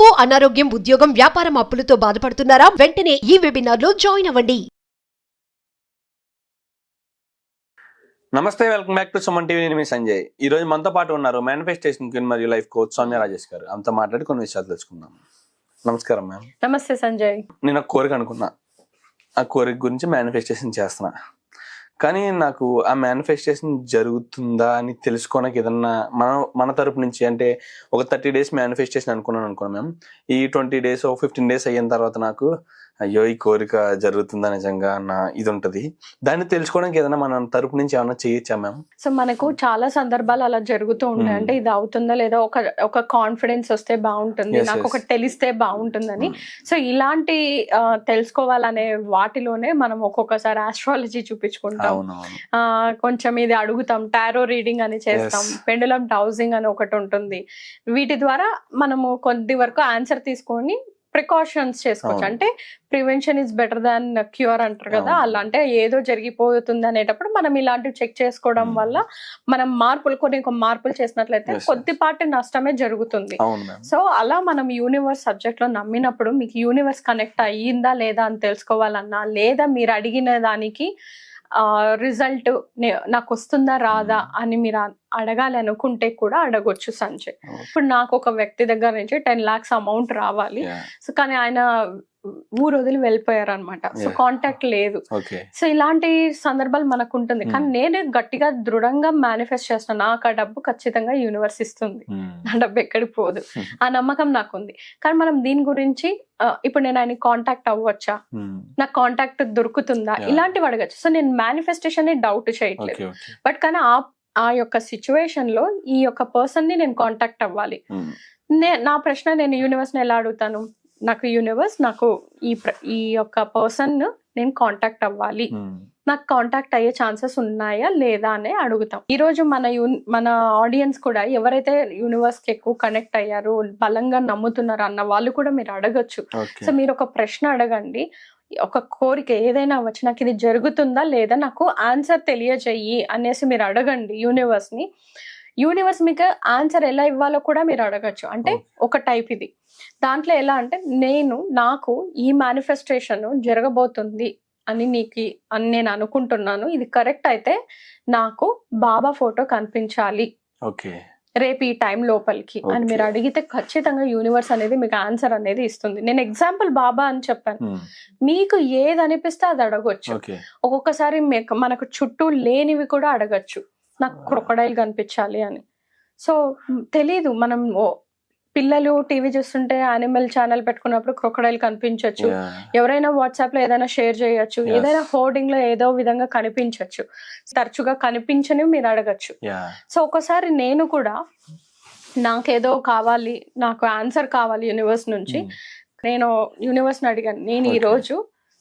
అప్పు, అనారోగ్యం, ఉద్యోగం, వ్యాపారం అప్పులతో బాధపడుతున్నారా? వెంటనే ఈ వెబినార్ లో జాయిన్ అవ్వండి. నమస్తే, welcome back to Suman TV. నేను మీ సంజయ్. ఈ రోజు మనతో పాటు ఉన్నారు మేనిఫెస్టేషన్ క్వీన్ మరియు లైఫ్ కోచ్ సౌమ్య రాజేష్ గారు. అంతా మాట్లాడి కొన్ని విషయాలు తెలుసుకుందాం. నమస్కారం మ్యామ్. నమస్తే సంజయ్. నేను ఒక కోరిక అనుకున్నా, ఆ కోరిక గురించి మేనిఫెస్టేషన్ చేస్తున్నా, కానీ నాకు ఆ మేనిఫెస్టేషన్ జరుగుతుందా అని తెలుసుకోవడానికి ఏదన్నా మన తరపు నుంచి, అంటే ఒక 30 days మేనిఫెస్టేషన్ అనుకున్నాను మ్యామ్. ఈ 20 days 15 days అయిన తర్వాత నాకు అయ్యో ఈ కోరిక జరుగుతుందా నిజంగా అన్న ఇది ఉంటది. దాన్ని తెలుసుకోవడానికి ఏదైనా మన తరపు నుంచి ఏమన్నా చేయొచ్చా మ్యామ్? సో మనకు చాలా సందర్భాలు అలా జరుగుతూ ఉంటాయి. అంటే ఇది అవుతుందా లేదా, ఒక కాన్ఫిడెన్స్ వస్తే బాగుంటుంది, నాకు ఒకటి తెలిస్తే బాగుంటుందని. సో ఇలాంటి తెలుసుకోవాలనే వాటిలోనే మనం ఒక్కొక్కసారి ఆస్ట్రాలజీ చూపించుకుంటాం, కొంచెం ఇది అడుగుతాం, టారో రీడింగ్ అని చేస్తాం, పెండులం డౌజింగ్ అని ఒకటి ఉంటుంది. వీటి ద్వారా మనము కొద్ది వరకు ఆన్సర్ తీసుకొని ప్రికాషన్స్ చేసుకోవచ్చు. అంటే prevention is better than cure అంటారు కదా, అలా. అంటే ఏదో జరిగిపోతుంది అనేటప్పుడు మనం ఇలాంటివి చెక్ చేసుకోవడం వల్ల మనం కొన్ని మార్పులు చేసినట్లయితే కొద్దిపాటి నష్టమే జరుగుతుంది. సో అలా మనం యూనివర్స్ సబ్జెక్ట్ లో నమ్మినప్పుడు మీకు యూనివర్స్ కనెక్ట్ అయ్యిందా లేదా అని తెలుసుకోవాలన్నా, లేదా మీరు అడిగిన దానికి రిజల్ట్ నాకు వస్తుందా రాదా అని మీరు అడగాలి అనుకుంటే కూడా అడగొచ్చు సంజయ్. ఇప్పుడు నాకు ఒక వ్యక్తి దగ్గర నుంచి 10 lakhs అమౌంట్ రావాలి. సో కానీ ఆయన ఊరు వదిలి వెళ్ళిపోయారు అనమాట. సో కాంటాక్ట్ లేదు. సో ఇలాంటి సందర్భాలు మనకు ఉంటుంది. కానీ నేనే గట్టిగా దృఢంగా మేనిఫెస్ట్ చేస్తాను, నాకు ఆ డబ్బు ఖచ్చితంగా యూనివర్స్ ఇస్తుంది, నా డబ్బు ఎక్కడికి పోదు, ఆ నమ్మకం నాకు ఉంది. కానీ మనం దీని గురించి ఇప్పుడు నేను ఆయన కాంటాక్ట్ అవ్వచ్చా, నాకు కాంటాక్ట్ దొరుకుతుందా, ఇలాంటివి అడగచ్చు. సో నేను మేనిఫెస్టేషన్ డౌట్ చేయట్లేదు, బట్ కానీ ఆ యొక్క సిచ్యువేషన్ లో ఈ యొక్క పర్సన్ ని నేను కాంటాక్ట్ అవ్వాలి. నా ప్రశ్న నేను యూనివర్స్ ని ఎలా అడుగుతాను, నాకు యూనివర్స్ నాకు ఈ యొక్క పర్సన్ నేను కాంటాక్ట్ అవ్వాలి, నాకు కాంటాక్ట్ అయ్యే ఛాన్సెస్ ఉన్నాయా లేదా అనే అడుగుతాం. ఈ రోజు మన ఆడియన్స్ కూడా ఎవరైతే యూనివర్స్ కి ఎక్కువ కనెక్ట్ అయ్యారు, బలంగా నమ్ముతున్నారు అన్న వాళ్ళు కూడా మీరు అడగచ్చు. సో మీరు ఒక ప్రశ్న అడగండి, ఒక కోరిక ఏదైనా అవ్వచ్చు, నాకు ఇది జరుగుతుందా లేదా, నాకు ఆన్సర్ తెలియజేయి అనేసి మీరు అడగండి యూనివర్స్ ని. యూనివర్స్ మీకు ఆన్సర్ ఎలా ఇవ్వాలో కూడా మీరు అడగచ్చు. అంటే ఒక టైప్ ఇది. దాంట్లో ఎలా అంటే, నాకు ఈ మేనిఫెస్టేషన్ జరగబోతుంది అని నేను అనుకుంటున్నాను, ఇది కరెక్ట్ అయితే నాకు బాబా ఫోటో కనిపించాలి రేపు ఈ టైం లోపలికి అని మీరు అడిగితే ఖచ్చితంగా యూనివర్స్ అనేది మీకు ఆన్సర్ అనేది ఇస్తుంది. నేను ఎగ్జాంపుల్ బాబా అని చెప్పాను, మీకు ఏది అనిపిస్తే అది అడగొచ్చు. ఒక్కొక్కసారి మనకు చుట్టూ లేనివి కూడా అడగచ్చు, నాకు క్రొకడైల్ కనిపించాలి అని. సో తెలీదు, మనం పిల్లలు టీవీ చూస్తుంటే యానిమల్ ఛానల్ పెట్టుకున్నప్పుడు క్రొకడైల్ కనిపించవచ్చు, ఎవరైనా వాట్సాప్ లో ఏదైనా షేర్ చేయొచ్చు, ఏదైనా హోర్డింగ్ లో ఏదో విధంగా కనిపించవచ్చు. తరచుగా కనిపించని మీరు అడగచ్చు. సో ఒకసారి నేను కూడా నాకేదో కావాలి, నాకు ఆన్సర్ కావాలి యూనివర్స్ నుంచి, నేను యూనివర్స్ ని అడిగాను, నేను ఈ రోజు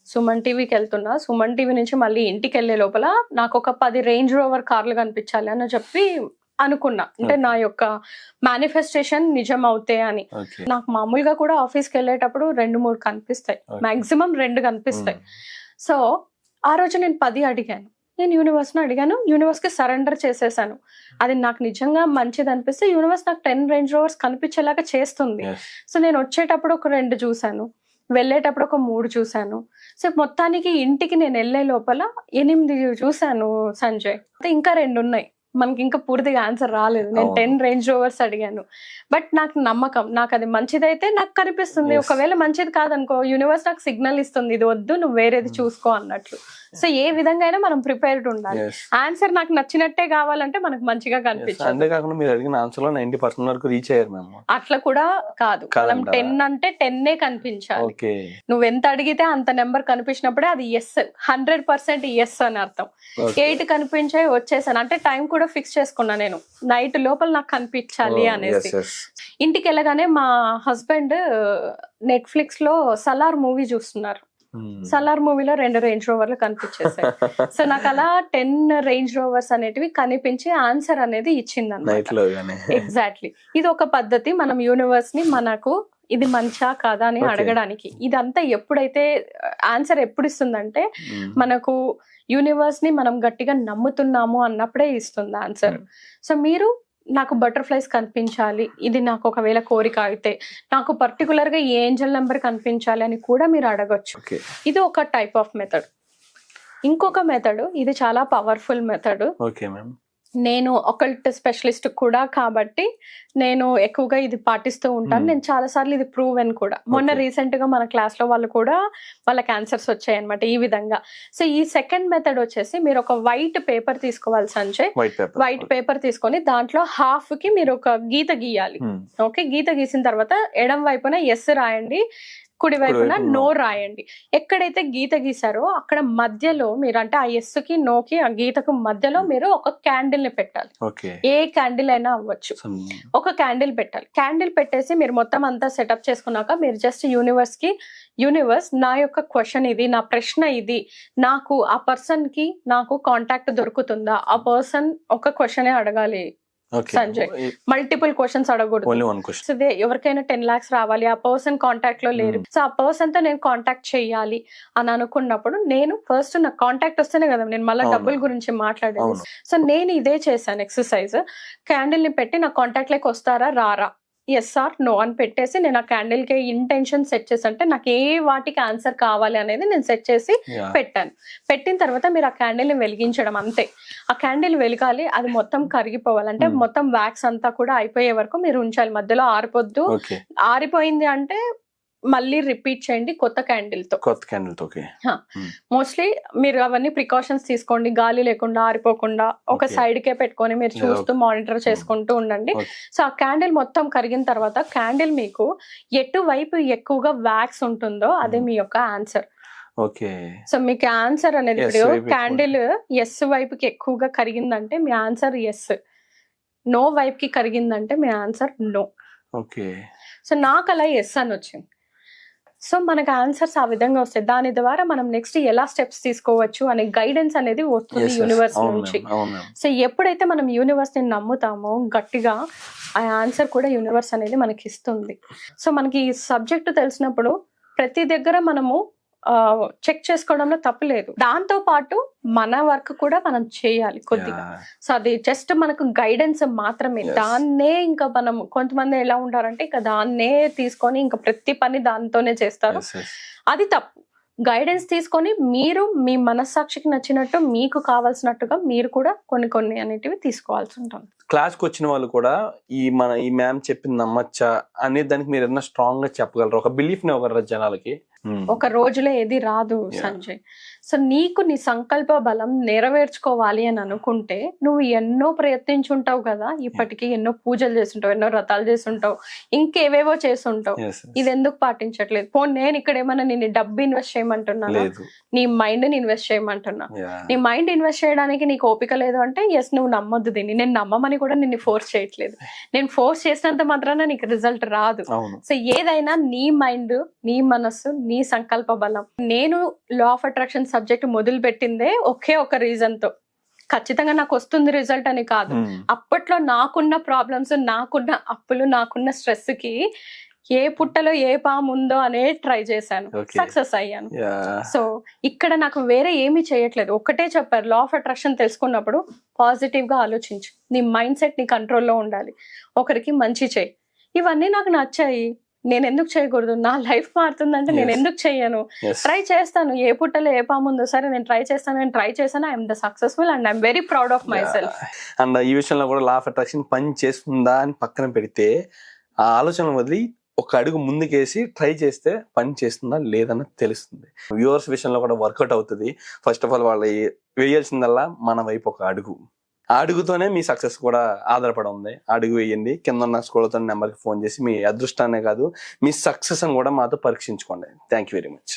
సుమన్ టీవీకి వెళ్తున్నా, సుమన్ టీవీ నుంచి మళ్ళీ ఇంటికి వెళ్లే లోపల నాకు ఒక 10 రేంజ్ రోవర్ కార్లు కనిపించాలి అని చెప్పి అనుకున్నా. అంటే నా యొక్క మేనిఫెస్టేషన్ నిజం అవుతే అని. నాకు మామూలుగా కూడా ఆఫీస్కి వెళ్ళేటప్పుడు 2-3 కనిపిస్తాయి, మాక్సిమం 2 కనిపిస్తాయి. సో ఆ రోజు నేను 10 అడిగాను, నేను యూనివర్స్ ని అడిగాను, యూనివర్స్ కి సరెండర్ చేసేసాను. అది నాకు నిజంగా మంచిది అనిపిస్తే యూనివర్స్ నాకు 10 రేంజ్ రోవర్స్ కనిపించేలాగా చేస్తుంది. సో నేను వచ్చేటప్పుడు ఒక 2 చూసాను, వెళ్ళేటప్పుడు ఒక 3 చూసాను. సో మొత్తానికి ఇంటికి నేను వెళ్ళే లోపల 8 చూసాను సంజయ్. ఇంకా 2 ఉన్నాయి, మనకి ఇంకా పూర్తిగా ఆన్సర్ రాలేదు. నేను 10 రేంజ్ రోవర్స్ అడిగాను, బట్ నాకు నమ్మకం, నాకు అది మంచిదైతే నాకు కనిపిస్తుంది. ఒకవేళ మంచిది కాదనుకో, యూనివర్స్ నాకు సిగ్నల్ ఇస్తుంది, ఇది వద్దు, నువ్వు వేరేది చూసుకో అన్నట్లు. సో ఏ విధంగా అయినా మనం ప్రిపేర్డ్ ఉండాలి. ఆన్సర్ నాకు నచ్చినట్టే కావాలంటే మనకు మంచిగా కనిపించాలి. అంతేకాకుండా మీరు అడిగిన ఆన్సర్ లో 90% వరకు రీచ్ అయ్యారు మేము. అట్లా కూడా కాదు, మనం 10 అంటే 10 కనిపించాలి. నువ్వు ఎంత అడిగితే అంత నెంబర్ కనిపించినప్పుడే అది ఎస్, 100% ఎస్ అని అర్థం. 8 కనిపించాయి, వచ్చేసాను అంటే టైం కూడా ఫిక్స్ చేసుకున్నా, నేను నైట్ లోపల నాకు కనిపించాలి అనేసి. ఇంటికి వెళ్ళగానే మా హస్బెండ్ నెట్ఫ్లిక్స్ లో సలార్ మూవీ చూస్తున్నారు. సలార్ మూవీలో 2 రేంజ్ రోవర్లు కనిపించేసాయి. సో నాకు అలా 10 రేంజ్ రోవర్స్ అనేటివి కనిపించి ఆన్సర్ అనేది ఇచ్చింది అన్నమాట. ఎగ్జాక్ట్లీ, ఇది ఒక పద్ధతి మనం యూనివర్స్ ని మనకు ఇది మంచా కాదా అని అడగడానికి. ఇదంతా ఎప్పుడైతే ఆన్సర్ ఎప్పుడు ఇస్తుందంటే, మనకు యూనివర్స్ ని మనం గట్టిగా నమ్ముతున్నాము అన్నప్పుడే ఇస్తుంది ఆన్సర్. సో మీరు నాకు బటర్ఫ్లైస్ కనిపించాలి, ఇది నాకు ఒకవేళ కోరిక అయితే, నాకు పర్టికులర్ గా ఈ ఏంజల్ నెంబర్ కనిపించాలి అని కూడా మీరు అడగొచ్చు. ఓకే. ఇది ఒక టైప్ ఆఫ్ మెథడ్. ఇంకొక మెథడ్, ఇది చాలా పవర్ఫుల్ మెథడ్. Okay ma'am. నేను ఒకల్ట్ స్పెషలిస్ట్ కూడా కాబట్టి నేను ఎక్కువగా ఇది పాటిస్తూ ఉంటాను. నేను చాలా సార్లు ఇది ప్రూవెన్ కూడా. మొన్న Okay. రీసెంట్ గా మన క్లాస్ లో వాళ్ళు కూడా వాళ్ళకి ఆన్సర్స్ వచ్చాయి అనమాట ఈ విధంగా. సో ఈ సెకండ్ మెథడ్ వచ్చేసి మీరు ఒక వైట్ పేపర్ తీసుకోవాలి Sanjay. White paper. White paper తీసుకొని దాంట్లో హాఫ్ కి మీరు ఒక గీత గీయాలి. ఓకే, గీత గీసిన తర్వాత ఎడం వైపున ఎస్ రాయండి, కుడి వైపున కుడివైపున నో రాయండి. ఎక్కడైతే గీత గీసారో అక్కడ మధ్యలో మీరు, అంటే ఆ ఎస్ కి నో కి ఆ గీతకు మధ్యలో మీరు ఒక క్యాండిల్ ని పెట్టాలి. ఓకే. ఏ క్యాండిల్ అయినా అవ్వచ్చు. ఒక క్యాండిల్ పెట్టాలి. క్యాండిల్ పెట్టేసి మీరు మొత్తం అంతా సెటప్ చేసుకున్నాక మీరు జస్ట్ యూనివర్స్ నా యొక్క క్వశ్చన్ ఇది, నా ప్రశ్న ఇది, నాకు ఆ పర్సన్ కి నాకు కాంటాక్ట్ దొరుకుతుందా, ఆ పర్సన్ ఒక క్వశ్చనే అడగాలి సంజయ్, మల్టిపుల్ క్వశ్చన్స్ అడగకూడదు. Only one question. ఇదే ఎవరికైనా 10 lakhs రావాలి, ఆ పర్సన్ కాంటాక్ట్ లో లేరు, సో ఆ పర్సన్ తో నేను కాంటాక్ట్ చేయాలి అని అనుకున్నప్పుడు నేను ఫస్ట్ నాకు కాంటాక్ట్ వస్తేనే కదా నేను మళ్ళీ అవును. డబ్బుల గురించి మాట్లాడేది. అవును. సో నేను ఇదే చేశాను ఎక్సర్సైజ్. క్యాండిల్ ని పెట్టి నా కాంటాక్ట్ లోకి వస్తారా రారా, ఎస్ ఆర్ నో అని పెట్టేసి నేను ఆ క్యాండిల్ కి ఇంటెన్షన్ సెట్ చేసి, అంటే నాకు ఏ వాటికి ఆన్సర్ కావాలి అనేది నేను సెట్ చేసి పెట్టాను. పెట్టిన తర్వాత మీరు ఆ క్యాండిల్ ని వెలిగించడం అంతే. ఆ క్యాండిల్ వెలగాలి, అది మొత్తం కరిగిపోవాలి, అంటే మొత్తం వ్యాక్స్ అంతా కూడా అయిపోయే వరకు మీరు ఉంచాలి, మధ్యలో ఆరిపోద్దు. ఓకే. ఆరిపోయింది అంటే మళ్ళీ రిపీట్ చేయండి కొత్త క్యాండిల్ తో. కొత్త క్యాండిల్ తో. ఓకే. మోస్ట్లీ మీరు అవన్నీ ప్రికాషన్స్ తీసుకోండి, గాలి లేకుండా ఆరిపోకుండా ఒక Okay. సైడ్ కే పెట్టుకొని మీరు చూస్తూ మానిటర్ చేసుకుంటూ ఉండండి. Okay. సో ఆ క్యాండిల్ మొత్తం కరిగిన తర్వాత క్యాండిల్ మీకు ఎటువైపు ఎక్కువగా వ్యాక్స్ ఉంటుందో అదే మీ యొక్క ఆన్సర్. ఓకే. సో మీకు ఆన్సర్ అనేది Yes ఇప్పుడు వైపు క్యాండిల్ ఎస్ వైపుకి ఎక్కువగా కరిగిందంటే మీ ఆన్సర్ ఎస్, నో వైపుకి కరిగిందంటే మీ ఆన్సర్ నో. ఓకే. సో నాకు అలా ఎస్ అని వచ్చింది. సో మనకు ఆన్సర్స్ ఆ విధంగా వస్తాయి. దాని ద్వారా మనం నెక్స్ట్ ఎలా స్టెప్స్ తీసుకోవచ్చు అనే గైడెన్స్ అనేది వస్తుంది యూనివర్స్ నుంచి. సో ఎప్పుడైతే మనం యూనివర్స్ ని నమ్ముతామో గట్టిగా, ఆ ఆన్సర్ కూడా యూనివర్స్ అనేది మనకి ఇస్తుంది. సో మనకి ఈ సబ్జెక్ట్ తెలిసినప్పుడు ప్రతి దగ్గర మనము చెక్ చేసుకోవడంలో తప్పు లేదు. దాంతో పాటు మన వర్క్ కూడా మనం చేయాలి కొద్దిగా. సో అది జస్ట్ మనకు గైడెన్స్ మాత్రమే. దాన్నే ఇంకా మనం కొంతమంది ఎలా ఉంటారంటే ఇంకా దాన్నే తీసుకొని ఇంకా ప్రతి పని దాంతోనే చేస్తారు. అది తప్పు. గైడెన్స్ తీసుకొని మీరు మీ మనస్సాక్షికి నచ్చినట్టు మీకు కావాల్సినట్టుగా మీరు కూడా కొన్ని అనేటివి తీసుకోవాల్సి ఉంటుంది. క్లాస్కి వచ్చిన వాళ్ళు కూడా ఈ మ్యామ్ చెప్పింది నమ్మచ్చా అనే దానికి మీరు ఏదైనా స్ట్రాంగ్ గా చెప్పగలరు, ఒక బిలీఫ్ ని ఇవ్వగలరా జనాలకి? ఒక రోజులో ఏది రాదు సంజయ్. సో నీకు నీ సంకల్ప బలం నెరవేర్చుకోవాలి అని అనుకుంటే నువ్వు ఎన్నో ప్రయత్నించుంటావు కదా, ఇప్పటికీ ఎన్నో పూజలు చేస్తుంటావు, ఎన్నో వ్రతాలు చేస్తుంటావు, ఇంకేవేవో చేస్తుంటావు. ఇది ఎందుకు పాటించట్లేదు? పోనీ నేను ఇక్కడ ఏమన్నా నేను డబ్బు ఇన్వెస్ట్ చేయమంటున్నాను, నీ మైండ్ ని ఇన్వెస్ట్ చేయమంటున్నా. నీ మైండ్ ఇన్వెస్ట్ చేయడానికి నీకు ఓపిక లేదు అంటే ఎస్ నువ్వు నమ్మొద్దు దీన్ని. నేను నమ్మమని కూడా నిన్ను ఫోర్స్ చేయట్లేదు. నేను ఫోర్స్ చేసినంత మాత్రాన నీకు రిజల్ట్ రాదు. సో ఏదైనా నీ మైండ్, నీ మనస్సు, నీ సంకల్ప బలం. నేను లా ఆఫ్ అట్రాక్షన్ సబ్జెక్ట్ మొదలు పెట్టిందే ఒకే ఒక రీజన్ తో, ఖచ్చితంగా నాకు వస్తుంది రిజల్ట్ అని కాదు. అప్పట్లో నాకున్న ప్రాబ్లమ్స్, నాకున్న అప్పులు, నాకున్న స్ట్రెస్ కి ఏ పుట్టలో ఏ పాము ఉందో అనే ట్రై చేశాను, సక్సెస్ అయ్యాను. సో ఇక్కడ నాకు వేరే ఏమీ చేయట్లేదు. ఒక్కటే చెప్పారు, లా ఆఫ్ అట్రాక్షన్ తెలుసుకున్నప్పుడు పాజిటివ్ గా ఆలోచించు, నీ మైండ్ సెట్ నీ కంట్రోల్లో ఉండాలి, ఒకరికి మంచి చేయి. ఇవన్నీ నాకు నచ్చాయి. నేను ఎందుకు చేయకూడదు? నా లైఫ్ మారుతుందంటే నేను ఎందుకు చెయ్యను? ట్రై చేస్తాను. ఏ పుట్టలో ఏ పాము ఉందో సరే నేను ట్రై చేశాను. I'm the successful and I'm very proud of my self. And ఈ విషయంలో కూడా లా ఆఫ్ అట్రాక్షన్ పని చేస్తుందా అని పక్కన పెడితే ఆ ఆలోచన వదిలి ఒక అడుగు ముందుకేసి ట్రై చేస్తే పని చేస్తుందా లేదన్న తెలుస్తుంది. వ్యూవర్స్ విషయంలో కూడా వర్కౌట్ అవుతుంది. ఫస్ట్ ఆఫ్ ఆల్ వాళ్ళు వేయాల్సిందల్లా మన వైపు ఒక అడుగు. ఆ అడుగుతోనే మీ సక్సెస్ కూడా ఆధారపడి ఉంది. అడుగు వేయండి. కింద ఉన్న స్క్రోల్ అవుతున్న నెంబర్కి ఫోన్ చేసి మీ అదృష్టాన్నే కాదు మీ సక్సెస్ అని కూడా మాతో పరీక్షించుకోండి. Thank you very much.